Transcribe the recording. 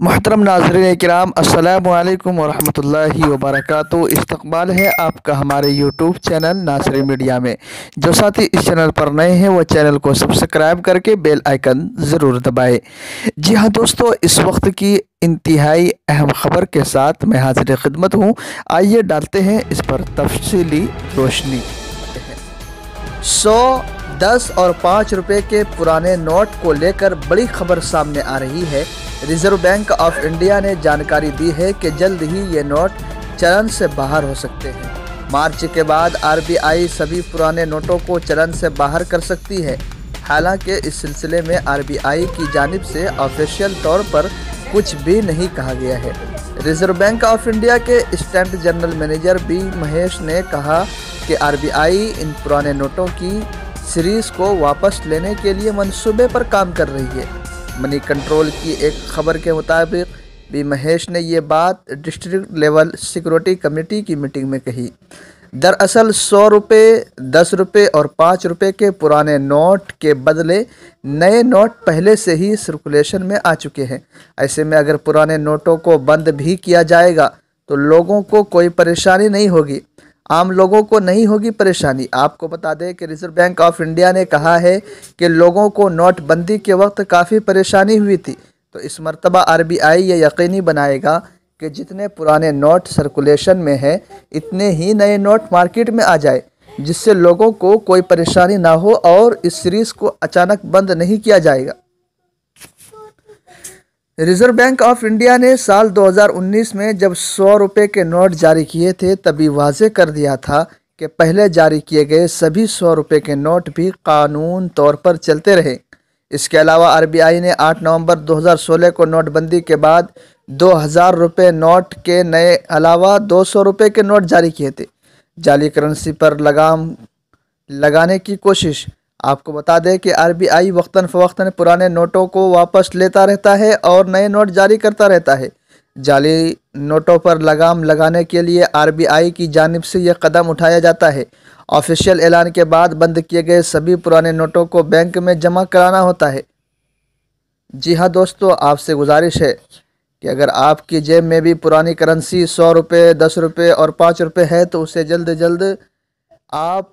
मोहतरम नाज़रीन किराम, अस्सलामु अलैकुम वरहमतुल्लाहि वबरकातुहू। इस्तकबाल है आपका हमारे यूट्यूब चैनल नासरी मीडिया में। जो साथी इस चैनल पर नए हैं वो चैनल को सब्सक्राइब करके बेल आइकन ज़रूर दबाएं। जी हाँ दोस्तों, इस वक्त की इंतहाई अहम खबर के साथ मैं हाजिर खिदमत हूँ। आइए डालते हैं इस पर तफसीली रोशनी। 100, 10 और 5 रुपए के पुराने नोट को लेकर बड़ी खबर सामने आ रही है। रिजर्व बैंक ऑफ इंडिया ने जानकारी दी है कि जल्द ही ये नोट चलन से बाहर हो सकते हैं। मार्च के बाद आरबीआई सभी पुराने नोटों को चलन से बाहर कर सकती है। हालांकि इस सिलसिले में आरबीआई की जानिब से ऑफिशियल तौर पर कुछ भी नहीं कहा गया है। रिजर्व बैंक ऑफ इंडिया के assistant general manager B Mahesh ने कहा कि आरबीआई इन पुराने नोटों की सीरीज को वापस लेने के लिए मंसूबे पर काम कर रही है। मनी कंट्रोल की एक खबर के मुताबिक बी महेश ने ये बात डिस्ट्रिक्ट लेवल सिक्योरिटी कमेटी की मीटिंग में कही। दरअसल 100 रुपये, 10 रुपये और 5 रुपये के पुराने नोट के बदले नए नोट पहले से ही सर्कुलेशन में आ चुके हैं। ऐसे में अगर पुराने नोटों को बंद भी किया जाएगा तो लोगों को कोई परेशानी नहीं होगी, आम लोगों को नहीं होगी परेशानी। आपको बता दें कि रिजर्व बैंक ऑफ इंडिया ने कहा है कि लोगों को नोटबंदी के वक्त काफ़ी परेशानी हुई थी, तो इस मर्तबा आरबीआई ये यकीनी बनाएगा कि जितने पुराने नोट सर्कुलेशन में हैं इतने ही नए नोट मार्केट में आ जाए, जिससे लोगों को कोई परेशानी ना हो और इस सीरीज़ को अचानक बंद नहीं किया जाएगा। रिजर्व बैंक ऑफ इंडिया ने साल 2019 में जब 100 रुपये के नोट जारी किए थे तभी वाज़े कर दिया था कि पहले जारी किए गए सभी 100 रुपये के नोट भी कानून तौर पर चलते रहे। इसके अलावा आरबीआई ने 8 नवंबर 2016 को नोटबंदी के बाद 2000 रुपये नोट के नए अलावा 200 रुपये के नोट जारी किए थे। जाली करेंसी पर लगाम लगाने की कोशिश। आपको बता दें कि आरबीआई वक्तन फ़वक्तन पुराने नोटों को वापस लेता रहता है और नए नोट जारी करता रहता है। जाली नोटों पर लगाम लगाने के लिए आरबीआई की जानिब से यह कदम उठाया जाता है। ऑफिशियल ऐलान के बाद बंद किए गए सभी पुराने नोटों को बैंक में जमा कराना होता है। जी हाँ दोस्तों, आपसे गुजारिश है कि अगर आपकी जेब में भी पुरानी करेंसी 100 रुपये, 10 रुपये और 5 रुपये है तो उसे जल्द से जल्द आप